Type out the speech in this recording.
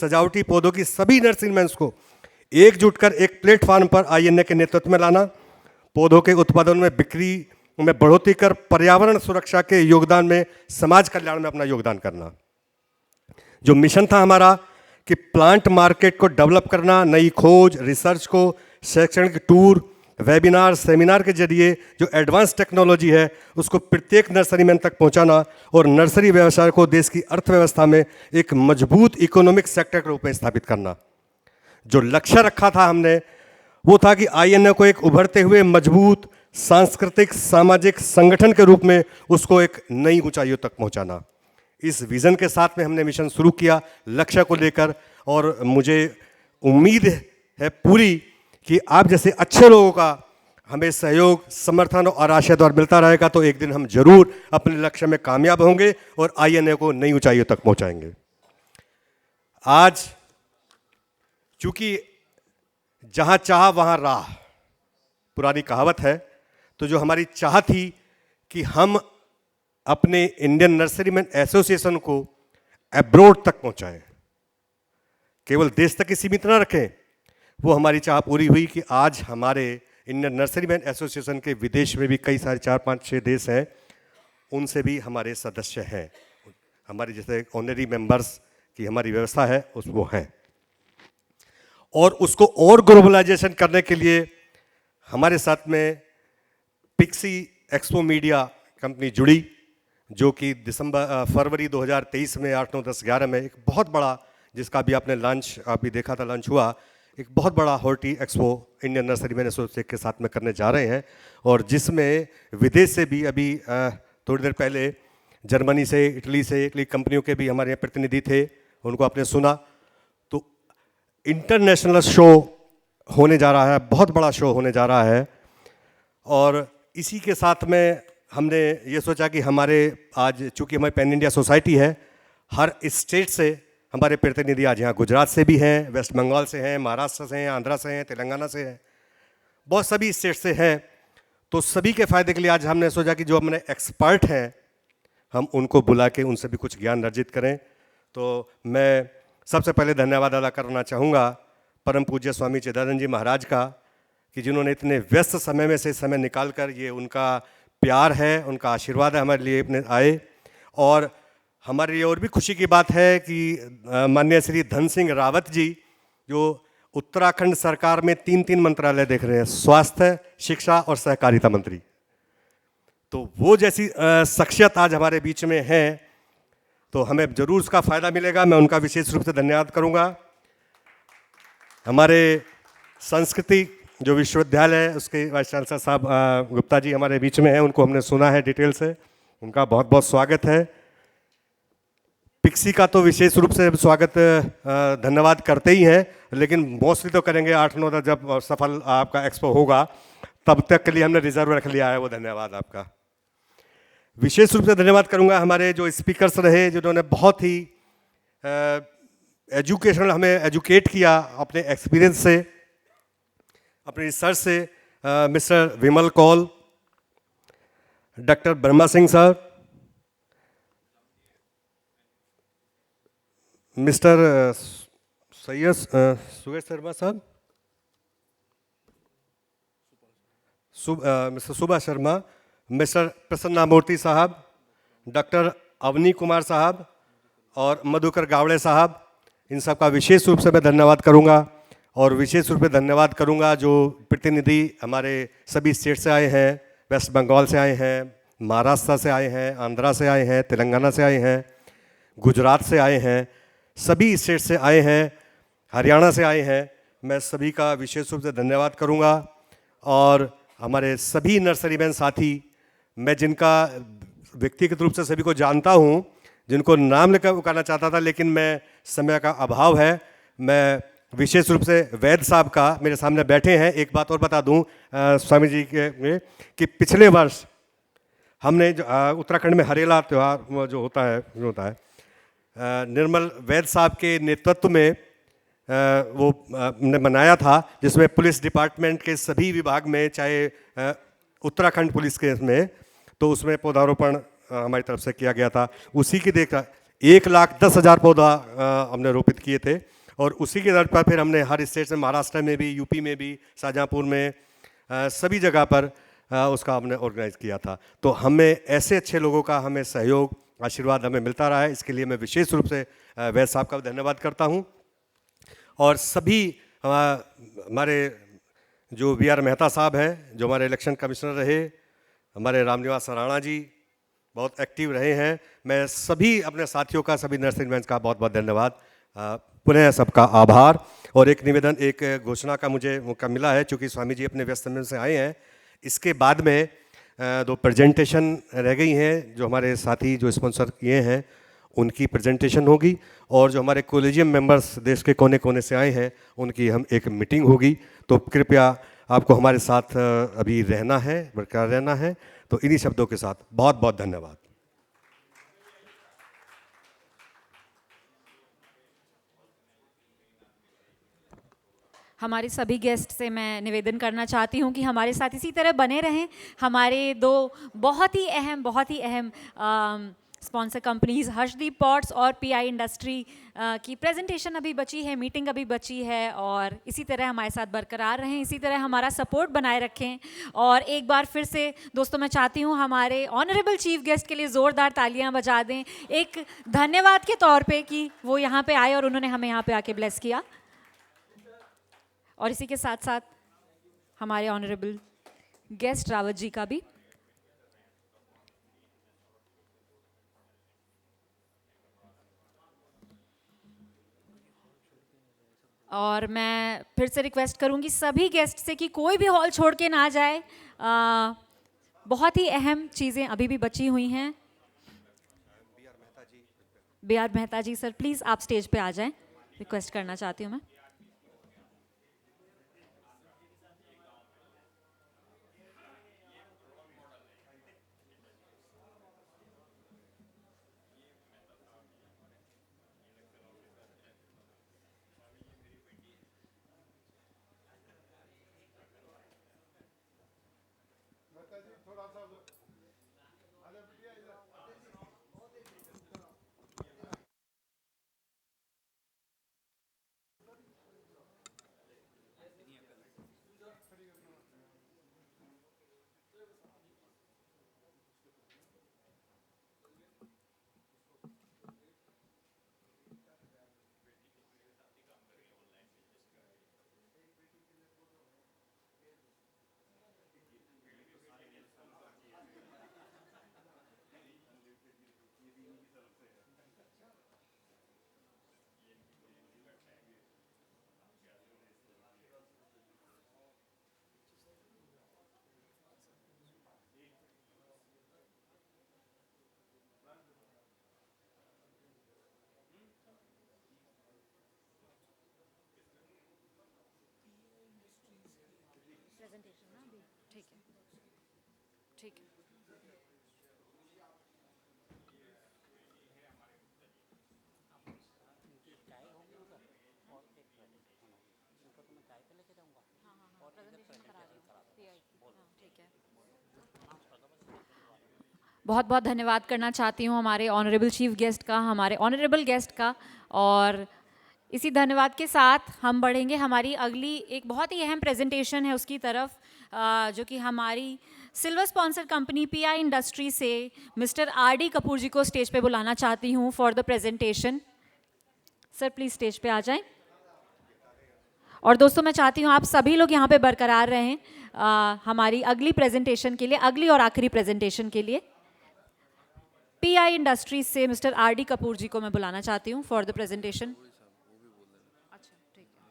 सजावटी पौधों की सभी नर्सरीमैन्स को एकजुट कर एक प्लेटफॉर्म पर आईएनए के नेतृत्व में लाना, पौधों के उत्पादन में बिक्री में बढ़ोतरी कर पर्यावरण सुरक्षा के योगदान में समाज कल्याण में अपना योगदान करना। जो मिशन था हमारा कि प्लांट मार्केट को डेवलप करना, नई खोज, रिसर्च को शैक्षणिक टूर, वेबिनार, सेमिनार के जरिए जो एडवांस टेक्नोलॉजी है उसको प्रत्येक नर्सरीमैन तक पहुंचाना और नर्सरी व्यवसाय को देश की अर्थव्यवस्था में एक मजबूत इकोनॉमिक सेक्टर के रूप में स्थापित करना। जो लक्ष्य रखा था हमने वो था कि आईएनए को एक उभरते हुए मजबूत सांस्कृतिक सामाजिक संगठन के रूप में उसको एक नई ऊंचाइयों तक पहुंचाना। इस विजन के साथ में हमने मिशन शुरू किया लक्ष्य को लेकर, और मुझे उम्मीद है पूरी कि आप जैसे अच्छे लोगों का हमें सहयोग, समर्थन और आशीर्वाद मिलता रहेगा तो एक दिन हम जरूर अपने लक्ष्य में कामयाब होंगे और आईएनए को नई ऊंचाइयों तक पहुंचाएंगे। आज चूंकि जहां चाह वहां राह पुरानी कहावत है, तो जो हमारी चाह थी कि हम अपने इंडियन नर्सरीमैन एसोसिएशन को अब्रॉड तक पहुंचाएं, केवल देश तक ही सीमित ना रखें, वो हमारी चाह पूरी हुई कि आज हमारे इंडियन नर्सरीमैन एसोसिएशन के विदेश में भी कई सारे 4-5-6 देश हैं, उनसे भी हमारे सदस्य हैं। हमारी जैसे ऑनरी मेंबर्स की हमारी व्यवस्था है उस वो हैं, और उसको और ग्लोबलाइजेशन करने के लिए हमारे साथ में पिक्सी एक्सपो मीडिया कंपनी जुड़ी, जो कि फरवरी 2023 में 8, 9, 10, 11 में एक बहुत बड़ा, जिसका भी आपने लॉन्च अभी देखा था, लॉन्च हुआ, एक बहुत बड़ा horti expo Indian nurseryman association के साथ में करने जा रहे हैं, और जिसमें विदेश से भी अभी थोड़ी देर पहले जर्मनी से, इटली से कई कंपनियों के भी हमारे यहाँ प्रतिनिधि थे, उनको आपने सुना। तो इंटरनेशनल शो होने जा रहा है, बहुत बड़ा शो होने जा रहा है, और इसी के साथ में हमने ये सोचा कि हमारे आज चूँकि हमारी पैन इंडिया सोसाइटी है, हर स्टेट से हमारे प्रतिनिधि आज यहाँ गुजरात से भी हैं, वेस्ट बंगाल से हैं, महाराष्ट्र से हैं, आंध्रा से हैं, तेलंगाना से हैं, बहुत सभी स्टेट से हैं। तो सभी के फ़ायदे के लिए आज हमने सोचा कि जो हमारे एक्सपर्ट हैं हम उनको बुला के उनसे भी कुछ ज्ञान अर्जित करें। तो मैं सबसे पहले धन्यवाद अदा करना चाहूँगा परम पूज्य स्वामी चिदानंद जी महाराज का, कि जिन्होंने इतने व्यस्त समय में से समय निकाल कर, ये उनका प्यार है, उनका आशीर्वाद है हमारे लिए अपने आए। और हमारे लिए और भी खुशी की बात है कि माननीय श्री धन सिंह रावत जी, जो उत्तराखंड सरकार में 3 मंत्रालय देख रहे हैं, स्वास्थ्य, शिक्षा और सहकारिता मंत्री, तो वो जैसी शख्सियत आज हमारे बीच में है, तो हमें जरूर उसका फ़ायदा मिलेगा। मैं उनका विशेष रूप से धन्यवाद करूँगा। हमारे संस्कृति जो विश्वविद्यालय है उसके वाइस चांसलर साहब गुप्ता जी हमारे बीच में हैं, उनको हमने सुना है डिटेल से, उनका बहुत बहुत स्वागत है। पिक्सी का तो विशेष रूप से स्वागत धन्यवाद करते ही हैं, लेकिन मोस्टली तो करेंगे 8-9 तक जब सफल आपका एक्सपो होगा, तब तक के लिए हमने रिजर्व रख लिया है, वो धन्यवाद आपका। विशेष रूप से धन्यवाद करूंगा हमारे जो स्पीकर्स रहे, जिन्होंने बहुत ही एजुकेशनल हमें एजुकेट किया अपने एक्सपीरियंस से, अपने रिसर्च से। Mister Vimal Kaul, doctor Brahma Singh sir, Mister Suresh Sharma साहब, मिस्टर सुभाष शर्मा, मिस्टर प्रसन्ना मूर्ति साहब, डॉक्टर अवनी कुमार साहब और मधुकर गावड़े साहब, इन सब का विशेष रूप से मैं धन्यवाद करूंगा। और विशेष रूप से धन्यवाद करूंगा जो प्रतिनिधि हमारे सभी स्टेट से आए हैं, वेस्ट बंगाल से आए हैं, महाराष्ट्र से आए हैं, आंध्रा से आए हैं, तेलंगाना से आए हैं, गुजरात से आए हैं, सभी स्टेट से आए हैं, हरियाणा से आए हैं। मैं सभी का विशेष रूप से धन्यवाद करूंगा। और हमारे सभी नर्सरीमैन साथी, मैं जिनका व्यक्तिगत रूप से सभी को जानता हूं, जिनको नाम लेकर पुकारना चाहता था, लेकिन मैं समय का अभाव है, मैं विशेष रूप से वैद साहब का मेरे सामने बैठे हैं। एक बात और बता दूं स्वामी जी के कि पिछले वर्ष हमने जो उत्तराखंड में हरेला त्यौहार जो होता है निर्मल वैद साहब के नेतृत्व में वो ने मनाया था, जिसमें पुलिस डिपार्टमेंट के सभी विभाग में, चाहे उत्तराखंड पुलिस के में, तो उसमें पौधारोपण हमारी तरफ से किया गया था। उसी की देख 1,10,000 पौधा हमने रोपित किए थे। और उसी के आधार पर फिर हमने हर स्टेट से, महाराष्ट्र में भी, यूपी में भी, शाहजहाँपुर में, सभी जगह पर उसका हमने ऑर्गेनाइज किया था। तो हमें ऐसे अच्छे लोगों का हमें सहयोग, आशीर्वाद हमें मिलता रहा है। इसके लिए मैं विशेष रूप से वैद साहब का धन्यवाद करता हूँ। और सभी हमारे जो वी.आर. मेहता साहब हैं, जो हमारे इलेक्शन कमिश्नर रहे, हमारे रामनिवास राणा जी बहुत एक्टिव रहे हैं। मैं सभी अपने साथियों का, सभी नर्सिंगमैन का बहुत बहुत धन्यवाद, पुनः सबका आभार। और एक निवेदन, एक घोषणा का मुझे मौका मिला है, चूँकि स्वामी जी अपने व्यस्त समय से आए हैं। इसके बाद में 2 प्रेजेंटेशन रह गई हैं, जो हमारे साथी जो स्पॉन्सर किए हैं उनकी प्रेजेंटेशन होगी, और जो हमारे कॉलेजियम मेंबर्स देश के कोने कोने से आए हैं उनकी हम एक मीटिंग होगी। तो कृपया आपको हमारे साथ अभी रहना है, बरकरार रहना है। तो इन्हीं शब्दों के साथ बहुत बहुत धन्यवाद। हमारे सभी गेस्ट से मैं निवेदन करना चाहती हूँ कि हमारे साथ इसी तरह बने रहें। हमारे 2 बहुत ही अहम स्पॉन्सर कंपनीज हर्षदीप पॉट्स और पीआई इंडस्ट्री की प्रेजेंटेशन अभी बची है, मीटिंग अभी बची है, और इसी तरह हमारे साथ बरकरार रहें, इसी तरह हमारा सपोर्ट बनाए रखें। और एक बार फिर से दोस्तों मैं चाहती हूँ हमारे ऑनरेबल चीफ गेस्ट के लिए ज़ोरदार तालियां बजा दें, एक धन्यवाद के तौर पे कि वो यहाँ पे आए और उन्होंने हमें यहाँ पे आके ब्लेस किया। और इसी के साथ साथ हमारे ऑनरेबल गेस्ट रावत जी का भी। और मैं फिर से रिक्वेस्ट करूंगी सभी गेस्ट से कि कोई भी हॉल छोड़ के ना जाए। बहुत ही अहम चीज़ें अभी भी बची हुई हैं। B R. Mehta ji sir, please आप स्टेज पे आ जाएं, रिक्वेस्ट करना चाहती हूँ मैं। प्रेजेंटेशन ना अभी, ठीक है, ठीक है। बहुत बहुत धन्यवाद करना चाहती हूँ हमारे ऑनरेबल चीफ गेस्ट का, हमारे ऑनरेबल गेस्ट का। और इसी धन्यवाद के साथ हम बढ़ेंगे हमारी अगली एक बहुत ही अहम प्रेजेंटेशन है उसकी तरफ, जो कि हमारी silver sponsor company pi industry से मिस्टर आर.डी. कपूर जी को स्टेज पे बुलाना चाहती हूँ for the presentation. Sir please stage पे आ जाएं। और दोस्तों मैं चाहती हूँ आप सभी लोग यहाँ पे बरकरार रहें हमारी अगली प्रेजेंटेशन के लिए, अगली और आखिरी प्रेजेंटेशन के लिए। पीआई इंडस्ट्रीज से मिस्टर आर.डी. कपूर जी को मैं बुलाना चाहती हूँ फॉर द प्रेजेंटेशन। अच्छा ठीक है।